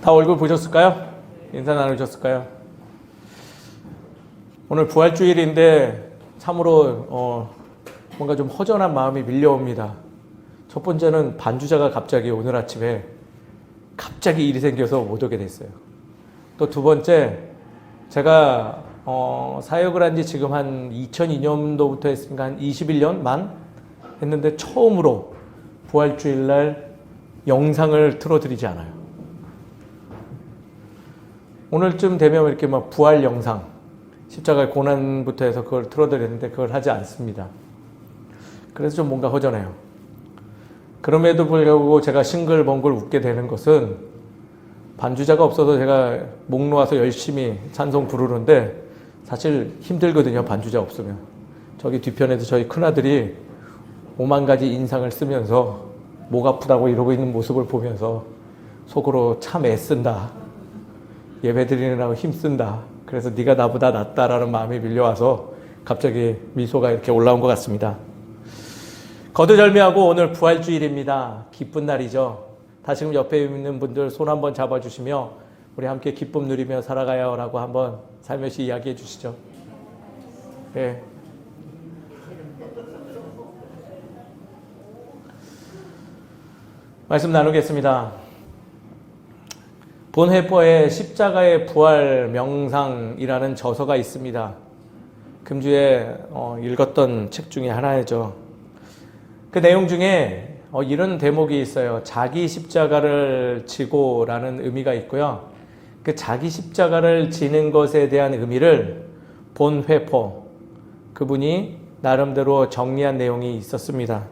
다 얼굴 보셨을까요? 인사 나누셨을까요? 오늘 부활주일인데 참으로 뭔가 좀 허전한 마음이 밀려옵니다. 첫 번째는 반주자가 갑자기 오늘 아침에 갑자기 일이 생겨서 못 오게 됐어요. 또 두 번째, 제가 사역을 한 지 지금 한 2002년도부터 했으니까 한 21년 만 했는데 처음으로 부활주일날 영상을 틀어드리지 않아요. 오늘쯤 되면 이렇게 막 부활 영상, 십자가의 고난부터 해서 그걸 틀어드렸는데 그걸 하지 않습니다. 그래서 좀 뭔가 허전해요. 그럼에도 불구하고 제가 싱글벙글 웃게 되는 것은 반주자가 없어서 제가 목 놓아서 열심히 찬송 부르는데 사실 힘들거든요, 반주자 없으면. 저기 뒤편에서 저희 큰아들이 5만 가지 인상을 쓰면서 목 아프다고 이러고 있는 모습을 보면서 속으로 참 애쓴다. 예배 드리느라고 힘쓴다. 그래서 네가 나보다 낫다라는 마음이 밀려와서 갑자기 미소가 이렇게 올라온 것 같습니다. 거두절미하고 오늘 부활주일입니다. 기쁜 날이죠. 다시금 옆에 있는 분들 손 한번 잡아주시며 우리 함께 기쁨 누리며 살아가요 라고 한번 살며시 이야기해 주시죠. 네. 말씀 나누겠습니다. 본회퍼에 십자가의 부활 명상이라는 저서가 있습니다. 금주에 읽었던 책 중에 하나죠. 그 내용 중에 이런 대목이 있어요. 자기 십자가를 지고라는 의미가 있고요. 그 자기 십자가를 지는 것에 대한 의미를 본회퍼, 그분이 나름대로 정리한 내용이 있었습니다.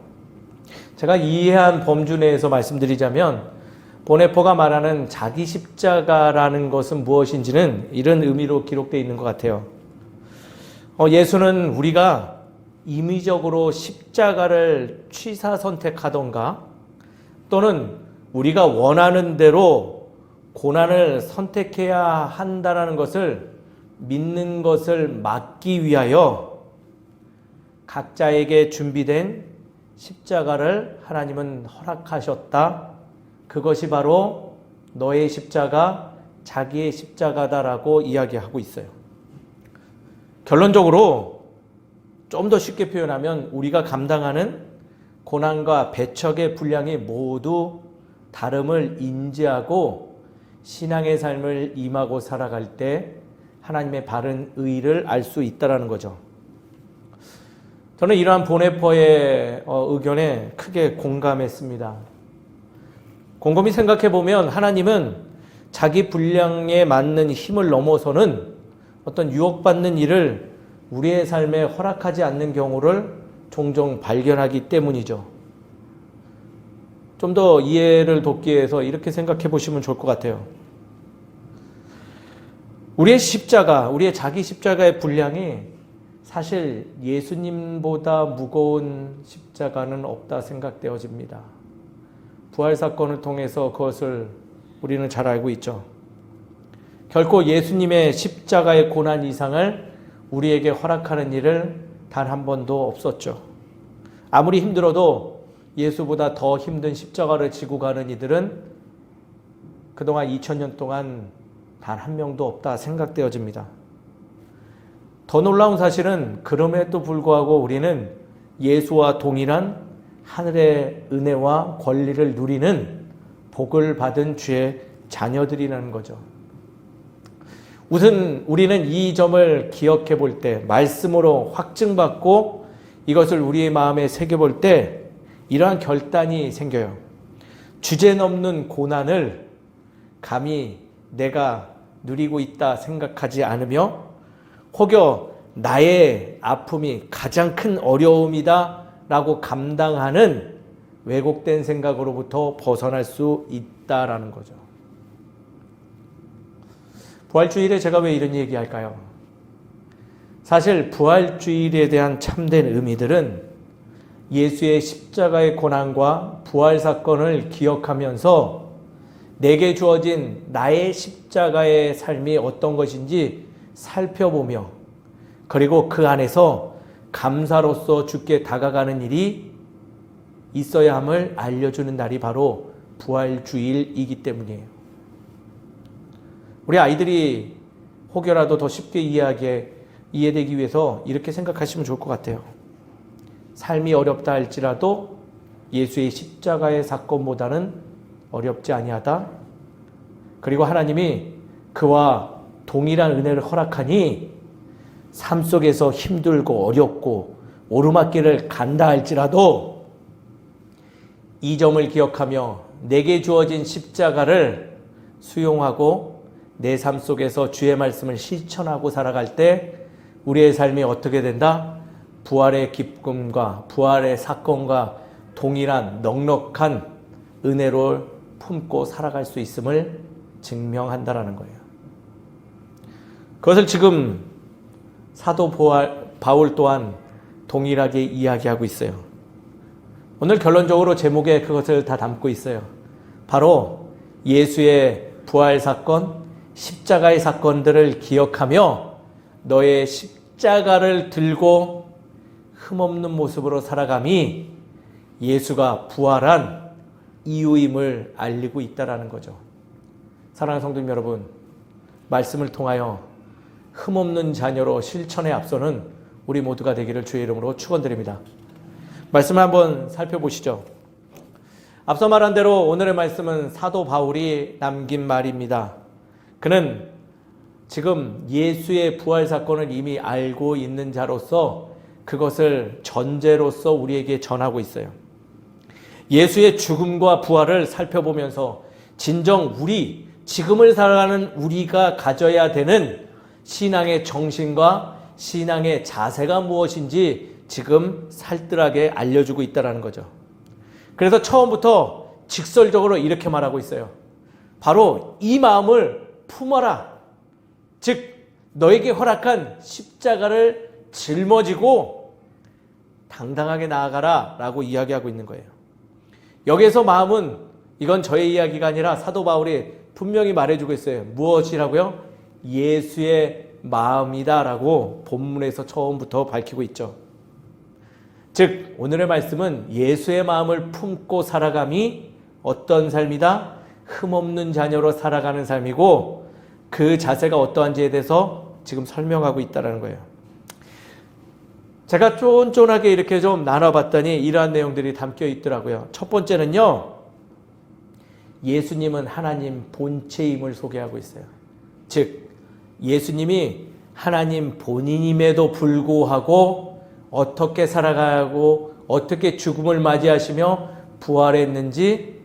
제가 이해한 범주 내에서 말씀드리자면 본회퍼가 말하는 자기 십자가라는 것은 무엇인지는 이런 의미로 기록되어 있는 것 같아요. 예수는 우리가 임의적으로 십자가를 취사 선택하던가 또는 우리가 원하는 대로 고난을 선택해야 한다는 것을 믿는 것을 막기 위하여 각자에게 준비된 십자가를 하나님은 허락하셨다. 그것이 바로 너의 십자가, 자기의 십자가다라고 이야기하고 있어요. 결론적으로 좀 더 쉽게 표현하면 우리가 감당하는 고난과 배척의 분량이 모두 다름을 인지하고 신앙의 삶을 임하고 살아갈 때 하나님의 바른 의를 알 수 있다는 거죠. 저는 이러한 본회퍼의 의견에 크게 공감했습니다. 곰곰이 생각해 보면 하나님은 자기 분량에 맞는 힘을 넘어서는 어떤 유혹받는 일을 우리의 삶에 허락하지 않는 경우를 종종 발견하기 때문이죠. 좀 더 이해를 돕기 위해서 이렇게 생각해 보시면 좋을 것 같아요. 우리의 십자가, 우리의 자기 십자가의 분량이 사실 예수님보다 무거운 십자가는 없다 생각되어집니다. 부활 사건을 통해서 그것을 우리는 잘 알고 있죠. 결코 예수님의 십자가의 고난 이상을 우리에게 허락하는 일을 단 한 번도 없었죠. 아무리 힘들어도 예수보다 더 힘든 십자가를 지고 가는 이들은 그동안 2000년 동안 단 한 명도 없다 생각되어집니다. 더 놀라운 사실은 그럼에도 불구하고 우리는 예수와 동일한 하늘의 은혜와 권리를 누리는 복을 받은 주의 자녀들이라는 거죠. 우선 우리는 이 점을 기억해 볼 때, 말씀으로 확증받고 이것을 우리의 마음에 새겨볼 때 이러한 결단이 생겨요. 주제넘는 고난을 감히 내가 누리고 있다 생각하지 않으며 혹여 나의 아픔이 가장 큰 어려움이다 라고 감당하는 왜곡된 생각으로부터 벗어날 수 있다라는 거죠. 부활주일에 제가 왜 이런 얘기할까요? 사실 부활주일에 대한 참된 의미들은 예수의 십자가의 고난과 부활 사건을 기억하면서 내게 주어진 나의 십자가의 삶이 어떤 것인지 살펴보며 그리고 그 안에서 감사로서 주께 다가가는 일이 있어야 함을 알려주는 날이 바로 부활주일이기 때문이에요. 우리 아이들이 혹여라도 더 쉽게 이해되기 위해서 이렇게 생각하시면 좋을 것 같아요. 삶이 어렵다 할지라도 예수의 십자가의 사건보다는 어렵지 아니하다. 그리고 하나님이 그와 동일한 은혜를 허락하니 삶 속에서 힘들고 어렵고 오르막길을 간다 할지라도 이 점을 기억하며 내게 주어진 십자가를 수용하고 내 삶 속에서 주의 말씀을 실천하고 살아갈 때 우리의 삶이 어떻게 된다? 부활의 기쁨과 부활의 사건과 동일한 넉넉한 은혜를 품고 살아갈 수 있음을 증명한다라는 거예요. 그것을 지금 사도 바울 또한 동일하게 이야기하고 있어요. 오늘 결론적으로 제목에 그것을 다 담고 있어요. 바로 예수의 부활 사건, 십자가의 사건들을 기억하며 너의 십자가를 들고 흠없는 모습으로 살아감이 예수가 부활한 이유임을 알리고 있다라는 거죠. 사랑하는 성도님 여러분, 말씀을 통하여 흠없는 자녀로 실천에 앞서는 우리 모두가 되기를 주의 이름으로 축원드립니다. 말씀을 한번 살펴보시죠. 앞서 말한 대로 오늘의 말씀은 사도 바울이 남긴 말입니다. 그는 지금 예수의 부활 사건을 이미 알고 있는 자로서 그것을 전제로서 우리에게 전하고 있어요. 예수의 죽음과 부활을 살펴보면서 진정 지금을 살아가는 우리가 가져야 되는 신앙의 정신과 신앙의 자세가 무엇인지 지금 살뜰하게 알려주고 있다는 거죠. 그래서 처음부터 직설적으로 이렇게 말하고 있어요. 바로 이 마음을 품어라. 즉 너에게 허락한 십자가를 짊어지고 당당하게 나아가라 라고 이야기하고 있는 거예요. 여기에서 마음은 이건 저의 이야기가 아니라 사도 바울이 분명히 말해주고 있어요. 무엇이라고요? 예수의 마음이다 라고 본문에서 처음부터 밝히고 있죠. 즉 오늘의 말씀은 예수의 마음을 품고 살아감이 어떤 삶이다? 흠없는 자녀로 살아가는 삶이고 그 자세가 어떠한지에 대해서 지금 설명하고 있다는 거예요. 제가 쫀쫀하게 이렇게 좀 나눠봤더니 이러한 내용들이 담겨 있더라고요. 첫 번째는요, 예수님은 하나님 본체임을 소개하고 있어요. 즉 예수님이 하나님 본인임에도 불구하고 어떻게 살아가고 어떻게 죽음을 맞이하시며 부활했는지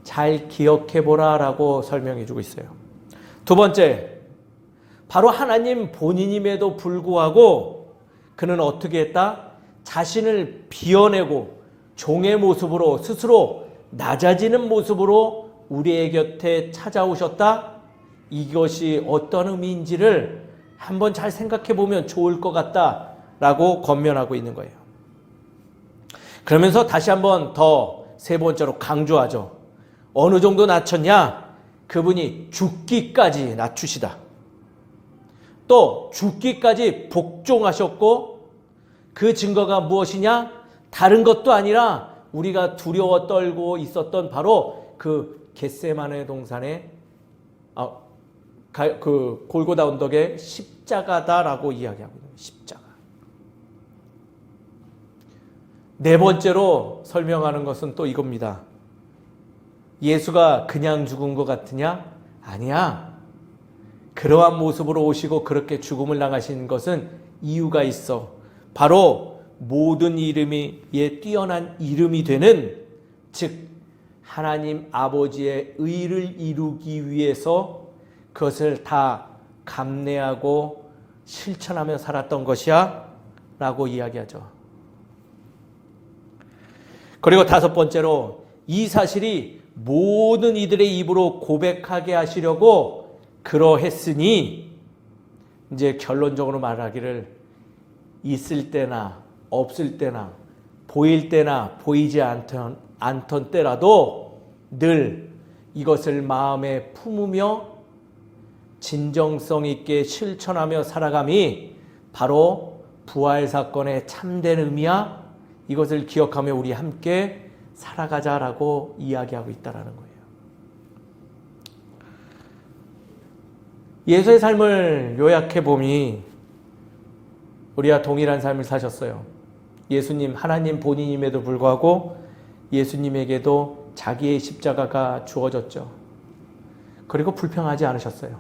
잘 기억해보라 라고 설명해 주고 있어요. 두 번째, 바로 하나님 본인임에도 불구하고 그는 어떻게 했다? 자신을 비워내고 종의 모습으로 스스로 낮아지는 모습으로 우리의 곁에 찾아오셨다? 이것이 어떤 의미인지를 한번 잘 생각해 보면 좋을 것 같다 라고 권면하고 있는 거예요. 그러면서 다시 한번 더 세 번째로 강조하죠. 어느 정도 낮췄냐? 그분이 죽기까지 낮추시다. 또 죽기까지 복종하셨고 그 증거가 무엇이냐? 다른 것도 아니라 우리가 두려워 떨고 있었던 바로 그 겟세마네 동산의 그 골고다 언덕의 십자가다라고 이야기하고 있는 십자가. 네 번째로 설명하는 것은 또 이겁니다. 예수가 그냥 죽은 것 같으냐? 아니야. 그러한 모습으로 오시고 그렇게 죽음을 당하신 것은 이유가 있어. 바로 모든 이름에 뛰어난 이름이 되는, 즉 하나님 아버지의 의를 이루기 위해서 그것을 다 감내하고 실천하며 살았던 것이야 라고 이야기하죠. 그리고 다섯 번째로 이 사실이 모든 이들의 입으로 고백하게 하시려고 그러했으니, 이제 결론적으로 말하기를 있을 때나 없을 때나 보일 때나 보이지 않던 때라도 늘 이것을 마음에 품으며 진정성 있게 실천하며 살아감이 바로 부활 사건의 참된 의미야. 이것을 기억하며 우리 함께 살아가자라고 이야기하고 있다는 거예요. 예수의 삶을 요약해 보니 우리와 동일한 삶을 사셨어요. 예수님, 하나님 본인임에도 불구하고 예수님에게도 자기의 십자가가 주어졌죠. 그리고 불평하지 않으셨어요.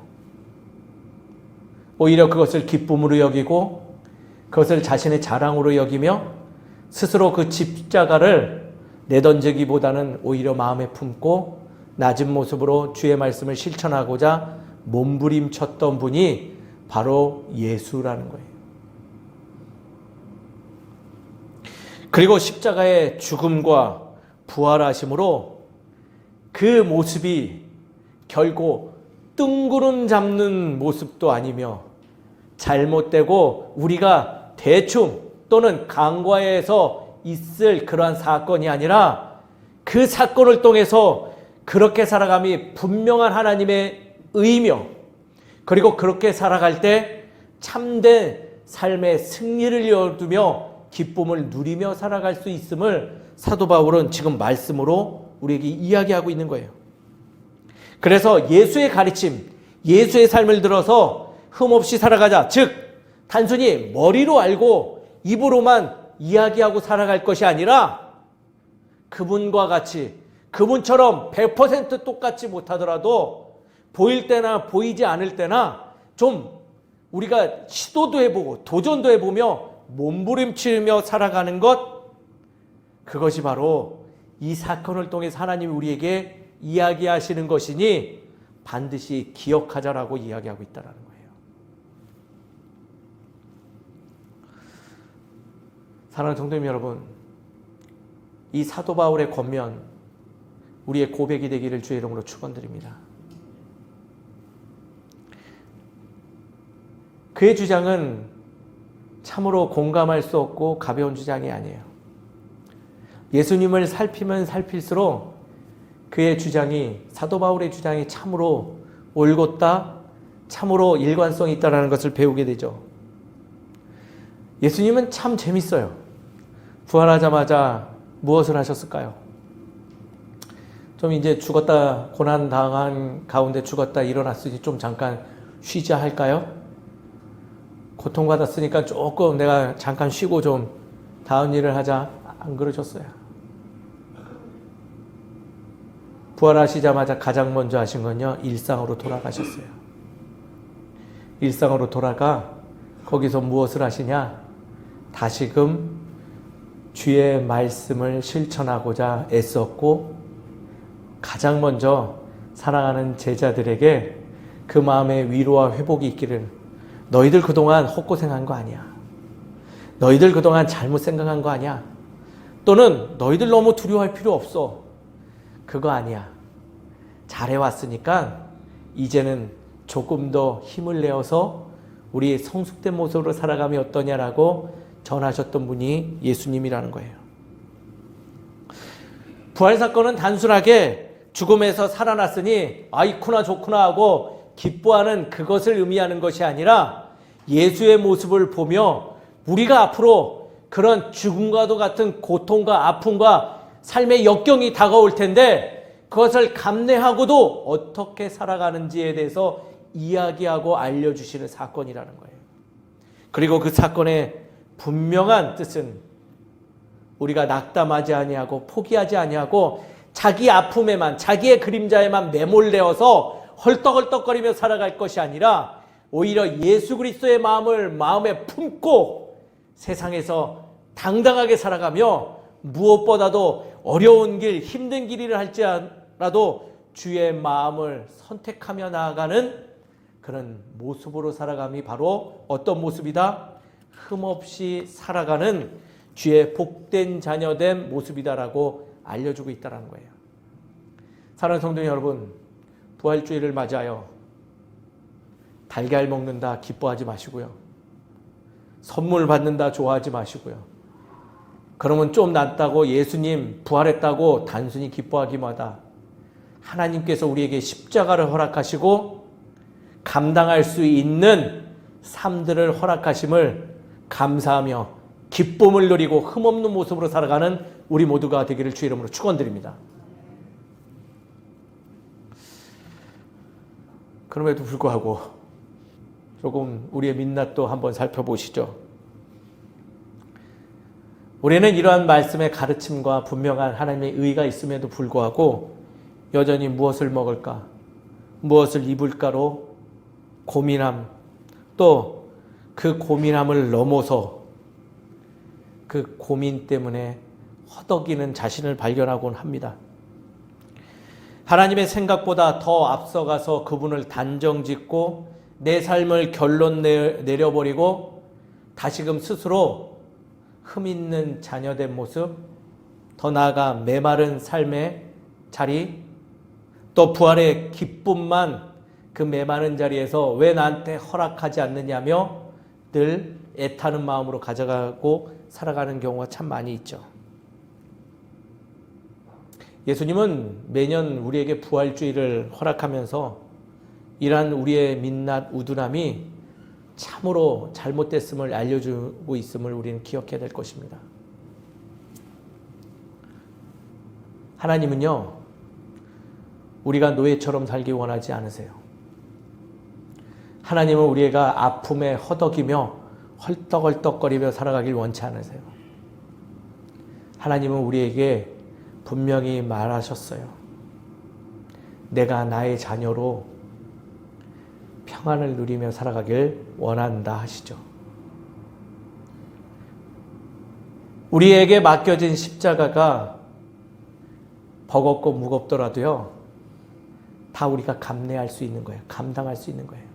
오히려 그것을 기쁨으로 여기고 그것을 자신의 자랑으로 여기며 스스로 그 십자가를 내던지기보다는 오히려 마음에 품고 낮은 모습으로 주의 말씀을 실천하고자 몸부림쳤던 분이 바로 예수라는 거예요. 그리고 십자가의 죽음과 부활하심으로 그 모습이 결국 뜬구름 잡는 모습도 아니며 잘못되고 우리가 대충 또는 간과해서 있을 그러한 사건이 아니라 그 사건을 통해서 그렇게 살아감이 분명한 하나님의 의며 그리고 그렇게 살아갈 때 참된 삶의 승리를 이어두며 기쁨을 누리며 살아갈 수 있음을 사도 바울은 지금 말씀으로 우리에게 이야기하고 있는 거예요. 그래서 예수의 가르침, 예수의 삶을 들어서 흠없이 살아가자. 즉 단순히 머리로 알고 입으로만 이야기하고 살아갈 것이 아니라 그분과 같이 그분처럼 100% 똑같지 못하더라도 보일 때나 보이지 않을 때나 좀 우리가 시도도 해보고 도전도 해보며 몸부림치며 살아가는 것, 그것이 바로 이 사건을 통해 하나님이 우리에게 이야기하시는 것이니 반드시 기억하자라고 이야기하고 있다는 거예요. 사랑하는 성도님 여러분, 이 사도 바울의 권면 우리의 고백이 되기를 주의 이름으로 축원드립니다. 그의 주장은 참으로 공감할 수 없고 가벼운 주장이 아니에요. 예수님을 살피면 살필수록 그의 주장이, 사도 바울의 주장이 참으로 올곧다, 참으로 일관성이 있다는 것을 배우게 되죠. 예수님은 참 재밌어요. 부활하자마자 무엇을 하셨을까요? 좀 이제 죽었다, 고난당한 가운데 죽었다 일어났으니 좀 잠깐 쉬자 할까요? 고통받았으니까 조금 내가 잠깐 쉬고 좀 다음 일을 하자. 안 그러셨어요. 부활하시자마자 가장 먼저 하신 건요, 일상으로 돌아가셨어요. 일상으로 돌아가 거기서 무엇을 하시냐? 다시금 주의 말씀을 실천하고자 애썼고 가장 먼저 사랑하는 제자들에게 그 마음의 위로와 회복이 있기를, 너희들 그동안 헛고생한 거 아니야. 너희들 그동안 잘못 생각한 거 아니야. 또는 너희들 너무 두려워할 필요 없어. 그거 아니야. 잘해왔으니까 이제는 조금 더 힘을 내어서 우리 성숙된 모습으로 살아가면 어떠냐라고 전하셨던 분이 예수님이라는 거예요. 부활 사건은 단순하게 죽음에서 살아났으니 아이쿠나 좋구나 하고 기뻐하는 그것을 의미하는 것이 아니라 예수의 모습을 보며 우리가 앞으로 그런 죽음과도 같은 고통과 아픔과 삶의 역경이 다가올 텐데 그것을 감내하고도 어떻게 살아가는지에 대해서 이야기하고 알려주시는 사건이라는 거예요. 그리고 그 사건의 분명한 뜻은 우리가 낙담하지 아니하고 포기하지 아니하고 자기 아픔에만, 자기의 그림자에만 매몰되어서 헐떡헐떡거리며 살아갈 것이 아니라 오히려 예수 그리스도의 마음을 마음에 품고 세상에서 당당하게 살아가며 무엇보다도 어려운 길, 힘든 길이라 할지라도 주의 마음을 선택하며 나아가는 그런 모습으로 살아감이 바로 어떤 모습이다? 흠없이 살아가는 주의 복된 자녀된 모습이다라고 알려주고 있다는 거예요. 사랑하는 성도 여러분, 부활주의를 맞이하여 달걀 먹는다 기뻐하지 마시고요. 선물 받는다 좋아하지 마시고요. 그러면 좀 낫다고 예수님 부활했다고 단순히 기뻐하기마다 하나님께서 우리에게 십자가를 허락하시고 감당할 수 있는 삶들을 허락하심을 감사하며 기쁨을 누리고 흠없는 모습으로 살아가는 우리 모두가 되기를 주의 이름으로 축원드립니다. 그럼에도 불구하고 조금 우리의 민낯도 한번 살펴보시죠. 우리는 이러한 말씀의 가르침과 분명한 하나님의 의가 있음에도 불구하고 여전히 무엇을 먹을까, 무엇을 입을까로 고민함, 또 그 고민함을 넘어서 그 고민 때문에 허덕이는 자신을 발견하곤 합니다. 하나님의 생각보다 더 앞서가서 그분을 단정짓고 내 삶을 결론 내려버리고 다시금 스스로 흠있는 자녀된 모습, 더 나아가 메마른 삶의 자리, 또 부활의 기쁨만 그 메마른 자리에서 왜 나한테 허락하지 않느냐며 늘 애타는 마음으로 가져가고 살아가는 경우가 참 많이 있죠. 예수님은 매년 우리에게 부활주의를 허락하면서 이러한 우리의 민낯 우둔함이 참으로 잘못됐음을 알려주고 있음을 우리는 기억해야 될 것입니다. 하나님은요, 우리가 노예처럼 살기 원하지 않으세요. 하나님은 우리가 아픔에 허덕이며 헐떡헐떡거리며 살아가길 원치 않으세요. 하나님은 우리에게 분명히 말하셨어요. 내가 나의 자녀로 평안을 누리며 살아가길 원한다 하시죠. 우리에게 맡겨진 십자가가 버겁고 무겁더라도요, 다 우리가 감내할 수 있는 거예요. 감당할 수 있는 거예요.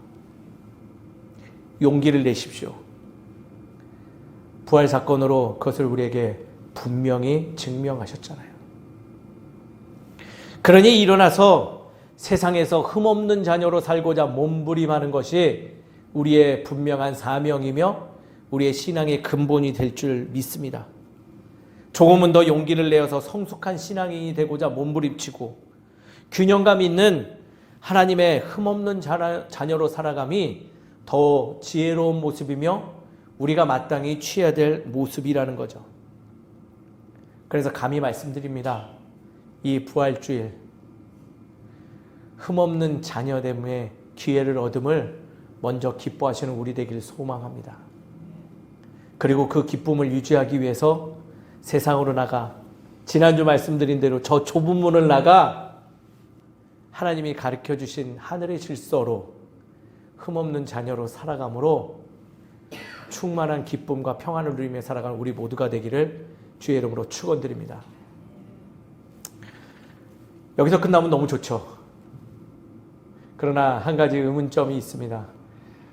용기를 내십시오. 부활 사건으로 그것을 우리에게 분명히 증명하셨잖아요. 그러니 일어나서 세상에서 흠없는 자녀로 살고자 몸부림하는 것이 우리의 분명한 사명이며 우리의 신앙의 근본이 될 줄 믿습니다. 조금은 더 용기를 내어서 성숙한 신앙인이 되고자 몸부림치고 균형감 있는 하나님의 흠없는 자녀로 살아감이 더 지혜로운 모습이며 우리가 마땅히 취해야 될 모습이라는 거죠. 그래서 감히 말씀드립니다. 이 부활주일 흠없는 자녀됨의 기회를 얻음을 먼저 기뻐하시는 우리 되기를 소망합니다. 그리고 그 기쁨을 유지하기 위해서 세상으로 나가, 지난주 말씀드린 대로 저 좁은 문을 나가 하나님이 가르쳐 주신 하늘의 질서로 흠없는 자녀로 살아감으로 충만한 기쁨과 평안을 누리며 살아가는 우리 모두가 되기를 주의 이름으로 축원드립니다. 여기서 끝나면 너무 좋죠. 그러나 한 가지 의문점이 있습니다.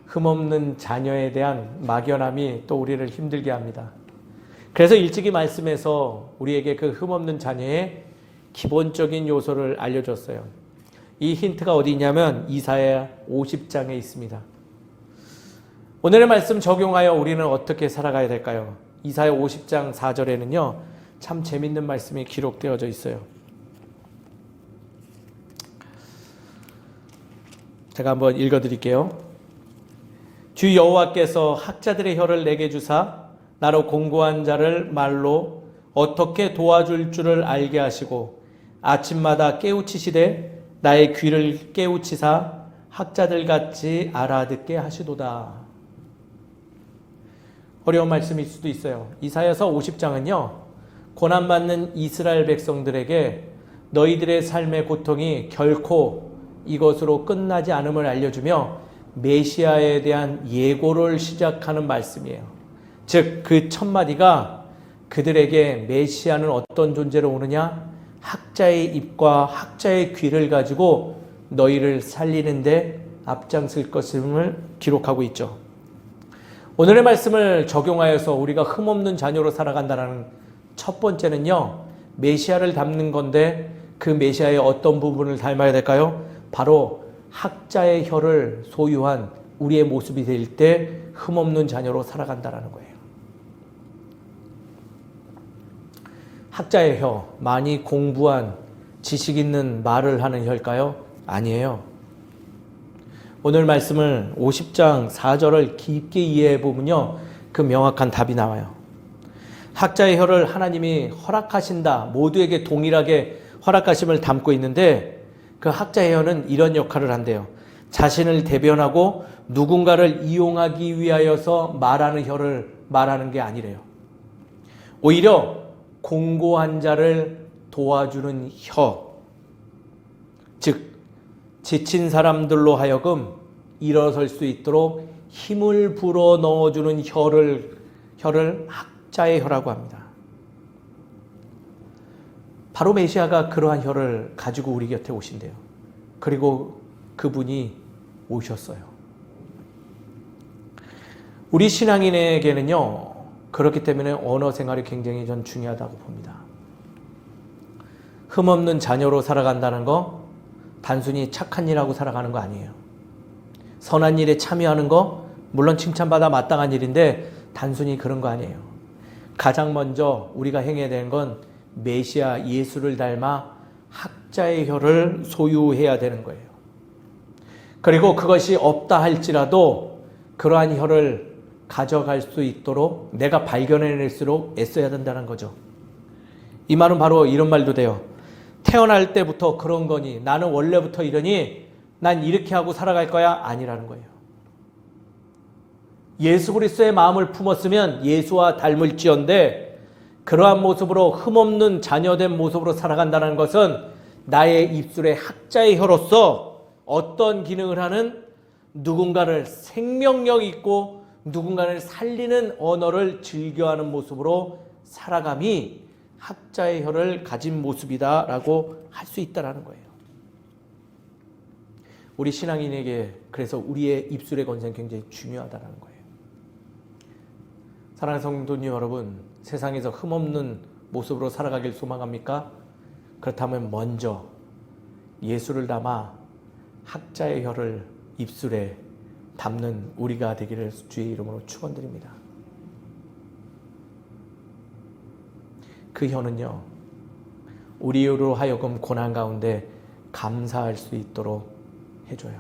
흠없는 자녀에 대한 막연함이 또 우리를 힘들게 합니다. 그래서 일찍이 말씀에서 우리에게 그 흠없는 자녀의 기본적인 요소를 알려줬어요. 이 힌트가 어디 있냐면 이사야 50장에 있습니다. 오늘의 말씀 적용하여 우리는 어떻게 살아가야 될까요? 이사야 50장 4절에는요, 참 재밌는 말씀이 기록되어져 있어요. 제가 한번 읽어드릴게요. 주 여호와께서 학자들의 혀를 내게 주사 나로 공고한 자를 말로 어떻게 도와줄 줄을 알게 하시고 아침마다 깨우치시되 나의 귀를 깨우치사 학자들같이 알아듣게 하시도다. 어려운 말씀일 수도 있어요. 이사야서 50장은요, 고난받는 이스라엘 백성들에게 너희들의 삶의 고통이 결코 이것으로 끝나지 않음을 알려주며 메시아에 대한 예고를 시작하는 말씀이에요. 즉, 그 첫 마디가 그들에게 메시아는 어떤 존재로 오느냐? 학자의 입과 학자의 귀를 가지고 너희를 살리는데 앞장설 것임을 기록하고 있죠. 오늘의 말씀을 적용하여서 우리가 흠없는 자녀로 살아간다는 첫 번째는요, 메시아를 닮는 건데 그 메시아의 어떤 부분을 닮아야 될까요? 바로 학자의 혀를 소유한 우리의 모습이 될 때 흠없는 자녀로 살아간다는 거예요. 학자의 혀, 많이 공부한 지식 있는 말을 하는 혀일까요? 아니에요. 오늘 말씀을 50장 4절을 깊게 이해해 보면요, 그 명확한 답이 나와요. 학자의 혀를 하나님이 허락하신다, 모두에게 동일하게 허락하심을 담고 있는데 그 학자의 혀는 이런 역할을 한대요. 자신을 대변하고 누군가를 이용하기 위하여서 말하는 혀를 말하는 게 아니래요. 오히려 공고한 자를 도와주는 혀, 즉 지친 사람들로 하여금 일어설 수 있도록 힘을 불어 넣어주는 혀를 학자의 혀라고 합니다. 바로 메시아가 그러한 혀를 가지고 우리 곁에 오신대요. 그리고 그분이 오셨어요. 우리 신앙인에게는요, 그렇기 때문에 언어 생활이 굉장히 전 중요하다고 봅니다. 흠없는 자녀로 살아간다는 거 단순히 착한 일하고 살아가는 거 아니에요. 선한 일에 참여하는 거 물론 칭찬받아 마땅한 일인데 단순히 그런 거 아니에요. 가장 먼저 우리가 행해야 되는 건 메시아 예수를 닮아 학자의 혀를 소유해야 되는 거예요. 그리고 그것이 없다 할지라도 그러한 혀를 가져갈 수 있도록 내가 발견해낼수록 애써야 된다는 거죠. 이 말은 바로 이런 말도 돼요. 태어날 때부터 그런 거니, 나는 원래부터 이러니 난 이렇게 하고 살아갈 거야? 아니라는 거예요. 예수 그리스도의 마음을 품었으면 예수와 닮을지언데 그러한 모습으로 흠없는 자녀된 모습으로 살아간다는 것은 나의 입술에 학자의 혀로서 어떤 기능을 하는, 누군가를 생명력 있고 누군가를 살리는 언어를 즐겨하는 모습으로 살아감이 학자의 혀를 가진 모습이다라고 할 수 있다라는 거예요. 우리 신앙인에게 그래서 우리의 입술의 건성이 굉장히 중요하다는 거예요. 사랑하는 성도님 여러분, 세상에서 흠없는 모습으로 살아가길 소망합니까? 그렇다면 먼저 예수를 담아 학자의 혀를 입술에 담는 우리가 되기를 주의 이름으로 축원드립니다. 그 혀는요, 우리로 하여금 고난 가운데 감사할 수 있도록 해줘요.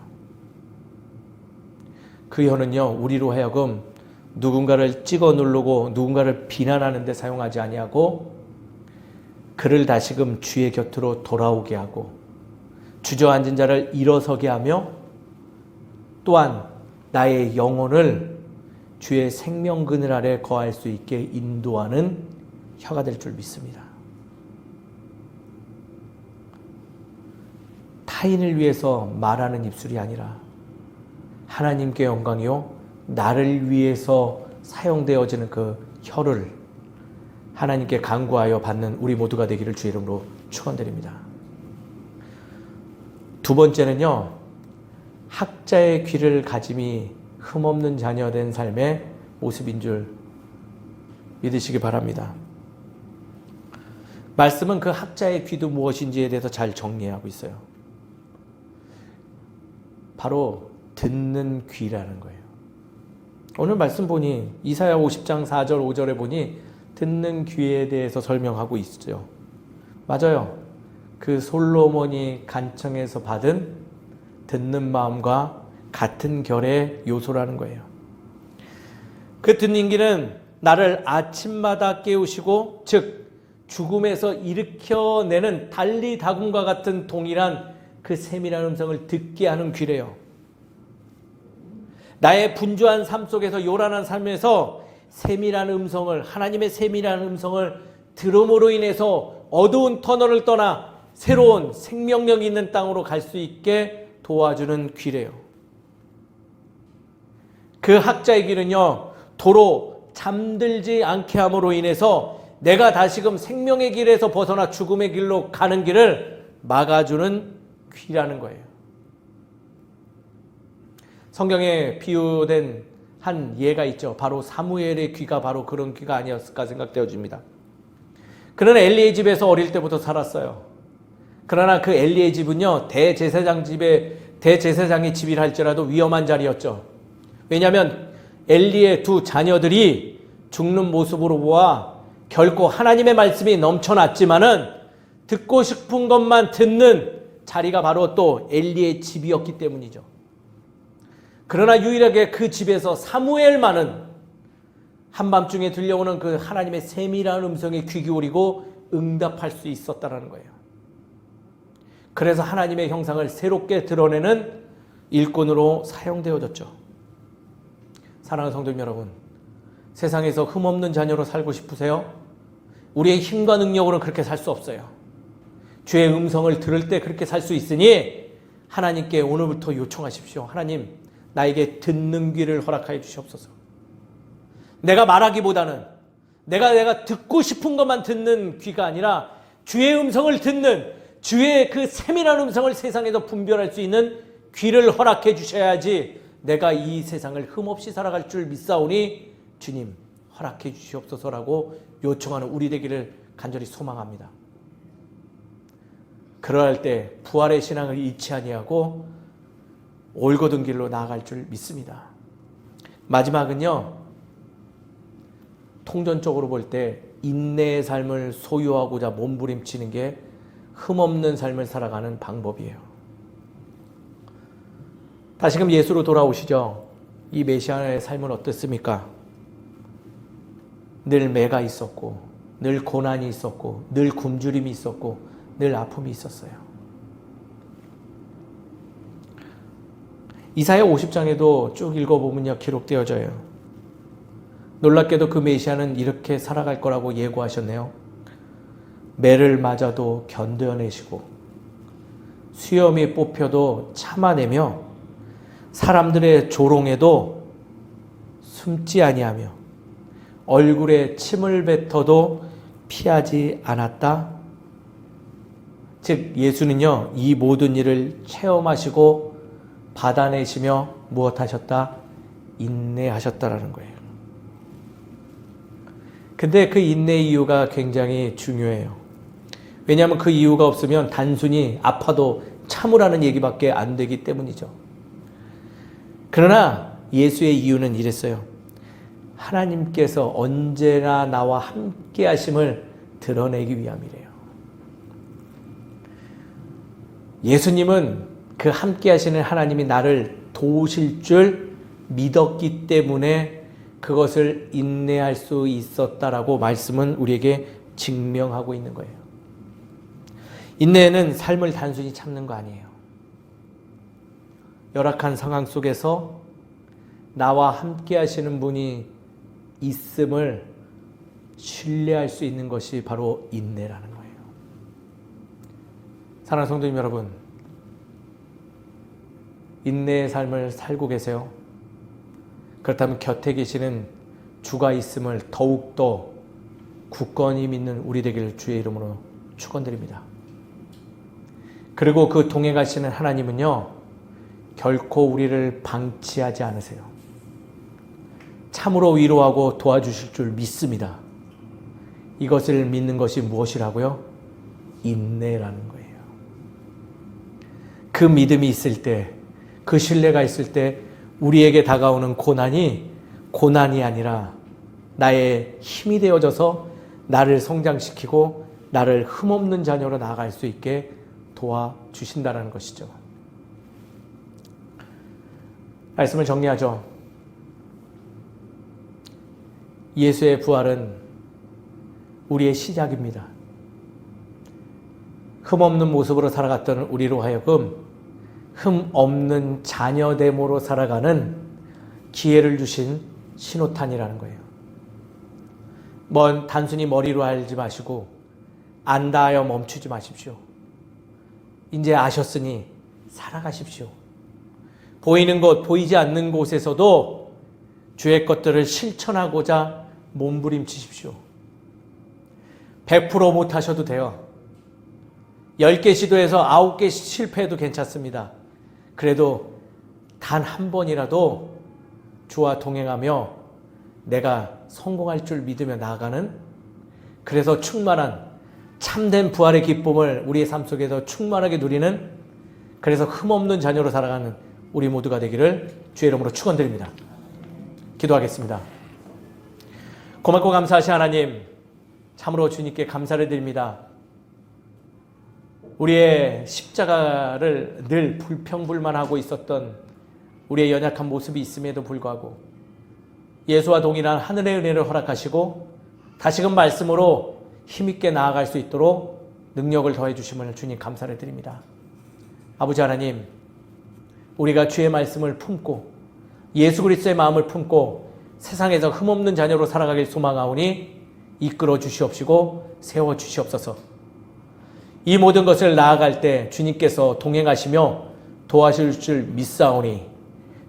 그 혀는요, 우리로 하여금 누군가를 찍어 누르고 누군가를 비난하는 데 사용하지 아니하고 그를 다시금 주의 곁으로 돌아오게 하고 주저앉은 자를 일어서게 하며 또한 나의 영혼을 주의 생명 그늘 아래 거할 수 있게 인도하는 혀가 될 줄 믿습니다. 타인을 위해서 말하는 입술이 아니라 하나님께 영광이요 나를 위해서 사용되어지는 그 혀를 하나님께 간구하여 받는 우리 모두가 되기를 주의 이름으로 축원드립니다. 두 번째는요, 학자의 귀를 가짐이 흠없는 자녀된 삶의 모습인 줄 믿으시기 바랍니다. 말씀은 그 학자의 귀도 무엇인지에 대해서 잘 정리하고 있어요. 바로 듣는 귀라는 거예요. 오늘 말씀 보니 이사야 50장 4절 5절에 보니 듣는 귀에 대해서 설명하고 있죠. 맞아요. 그 솔로몬이 간청에서 받은 듣는 마음과 같은 결의 요소라는 거예요. 그 듣는 귀는 나를 아침마다 깨우시고 즉 죽음에서 일으켜내는 달리 다굼과 같은 동일한 그 세밀한 음성을 듣게 하는 귀래요. 나의 분주한 삶 속에서, 요란한 삶에서 세밀한 음성을, 하나님의 세밀한 음성을 들음으로 인해서 어두운 터널을 떠나 새로운 생명력 있는 땅으로 갈 수 있게 도와주는 귀래요. 그 학자의 귀는요, 도로 잠들지 않게 함으로 인해서 내가 다시금 생명의 길에서 벗어나 죽음의 길로 가는 길을 막아주는 귀라는 거예요. 성경에 비유된 한 예가 있죠. 바로 사무엘의 귀가 바로 그런 귀가 아니었을까 생각되어집니다. 그는 엘리의 집에서 어릴 때부터 살았어요. 그러나 그 엘리의 집은요, 대제사장의 집이라 할지라도 위험한 자리였죠. 왜냐하면 엘리의 두 자녀들이 죽는 모습으로 보아 결코 하나님의 말씀이 넘쳐났지만은 듣고 싶은 것만 듣는 자리가 바로 또 엘리의 집이었기 때문이죠. 그러나 유일하게 그 집에서 사무엘만은 한밤중에 들려오는 그 하나님의 세밀한 음성에 귀 기울이고 응답할 수 있었다는 거예요. 그래서 하나님의 형상을 새롭게 드러내는 일꾼으로 사용되어졌죠. 사랑하는 성도님 여러분, 세상에서 흠없는 자녀로 살고 싶으세요? 우리의 힘과 능력으로는 그렇게 살 수 없어요. 주의 음성을 들을 때 그렇게 살 수 있으니 하나님께 오늘부터 요청하십시오. 하나님, 나에게 듣는 귀를 허락하여 주시옵소서. 내가 말하기보다는 내가 듣고 싶은 것만 듣는 귀가 아니라 주의 음성을 듣는, 주의 그 세밀한 음성을 세상에서 분별할 수 있는 귀를 허락해 주셔야지 내가 이 세상을 흠없이 살아갈 줄 믿사오니 주님 허락해 주시옵소서라고 요청하는 우리 되기를 간절히 소망합니다. 그러할 때 부활의 신앙을 잃지 아니하고 올곧은 길로 나아갈 줄 믿습니다. 마지막은요, 통전적으로 볼 때 인내의 삶을 소유하고자 몸부림치는 게 흠없는 삶을 살아가는 방법이에요. 다시금 예수로 돌아오시죠. 이 메시아의 삶은 어떻습니까? 늘 매가 있었고, 늘 고난이 있었고, 늘 굶주림이 있었고, 늘 아픔이 있었어요. 이사야 50장에도 쭉 읽어보면요, 기록되어져요. 놀랍게도 그 메시아는 이렇게 살아갈 거라고 예고하셨네요. 매를 맞아도 견뎌내시고 수염이 뽑혀도 참아내며 사람들의 조롱에도 숨지 아니하며 얼굴에 침을 뱉어도 피하지 않았다. 즉 예수는요, 이 모든 일을 체험하시고 받아내시며 무엇하셨다? 인내하셨다라는 거예요. 근데 그 인내의 이유가 굉장히 중요해요. 왜냐하면 그 이유가 없으면 단순히 아파도 참으라는 얘기밖에 안 되기 때문이죠. 그러나 예수의 이유는 이랬어요. 하나님께서 언제나 나와 함께 하심을 드러내기 위함이래요. 예수님은 그 함께 하시는 하나님이 나를 도우실 줄 믿었기 때문에 그것을 인내할 수 있었다라고 말씀은 우리에게 증명하고 있는 거예요. 인내는 삶을 단순히 참는 거 아니에요. 열악한 상황 속에서 나와 함께 하시는 분이 있음을 신뢰할 수 있는 것이 바로 인내라는 거예요. 사랑하는 성도님 여러분, 인내의 삶을 살고 계세요? 그렇다면 곁에 계시는 주가 있음을 더욱더 굳건히 믿는 우리 되기를 주의 이름으로 축원드립니다. 그리고 그 동행 가시는 하나님은요, 결코 우리를 방치하지 않으세요. 참으로 위로하고 도와주실 줄 믿습니다. 이것을 믿는 것이 무엇이라고요? 인내라는 거예요. 그 믿음이 있을 때, 그 신뢰가 있을 때 우리에게 다가오는 고난이 아니라 나의 힘이 되어져서 나를 성장시키고 나를 흠없는 자녀로 나아갈 수 있게 도와주신다는 것이죠. 말씀을 정리하죠. 예수의 부활은 우리의 시작입니다. 흠없는 모습으로 살아갔던 우리로 하여금 흠없는 자녀됨으로 살아가는 기회를 주신 신호탄이라는 거예요. 단순히 머리로 알지 마시고 안다 하여 멈추지 마십시오. 이제 아셨으니 살아가십시오. 보이는 곳, 보이지 않는 곳에서도 주의 것들을 실천하고자 몸부림치십시오. 100% 못하셔도 돼요. 10개 시도해서 9개 실패해도 괜찮습니다. 그래도 단 한 번이라도 주와 동행하며 내가 성공할 줄 믿으며 나아가는, 그래서 충만한 참된 부활의 기쁨을 우리의 삶 속에서 충만하게 누리는, 그래서 흠없는 자녀로 살아가는 우리 모두가 되기를 주의 이름으로 축원드립니다. 기도하겠습니다. 고맙고 감사하신 하나님, 참으로 주님께 감사를 드립니다. 우리의 십자가를 늘 불평불만하고 있었던 우리의 연약한 모습이 있음에도 불구하고 예수와 동일한 하늘의 은혜를 허락하시고 다시금 말씀으로 힘있게 나아갈 수 있도록 능력을 더해 주심을 주님 감사를 드립니다. 아버지 하나님, 우리가 주의 말씀을 품고 예수 그리스도의 마음을 품고 세상에서 흠없는 자녀로 살아가길 소망하오니 이끌어 주시옵시고 세워 주시옵소서. 이 모든 것을 나아갈 때 주님께서 동행하시며 도와주실 줄 믿사오니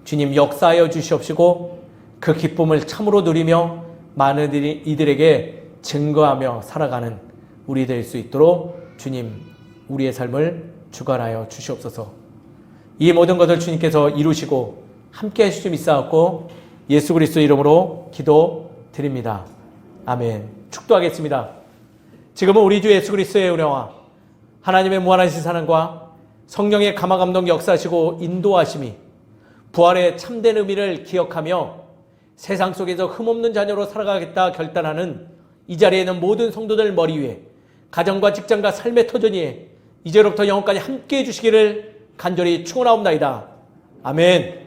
주님 역사하여 주시옵시고 그 기쁨을 참으로 누리며 많은 이들에게 증거하며 살아가는 우리 될 수 있도록 주님 우리의 삶을 주관하여 주시옵소서. 이 모든 것을 주님께서 이루시고 함께 하실 줄 믿사옵고 예수 그리스도 이름으로 기도드립니다. 아멘. 축도하겠습니다. 지금은 우리 주 예수 그리스도의 은혜와 하나님의 무한하신 사랑과 성령의 감화감동 역사하시고 인도하심이 부활의 참된 의미를 기억하며 세상 속에서 흠없는 자녀로 살아가겠다 결단하는 이 자리에 있는 모든 성도들 머리 위에 가정과 직장과 삶의 터전 위에 이제로부터 영원까지 함께해 주시기를 간절히 축원하옵나이다. 아멘.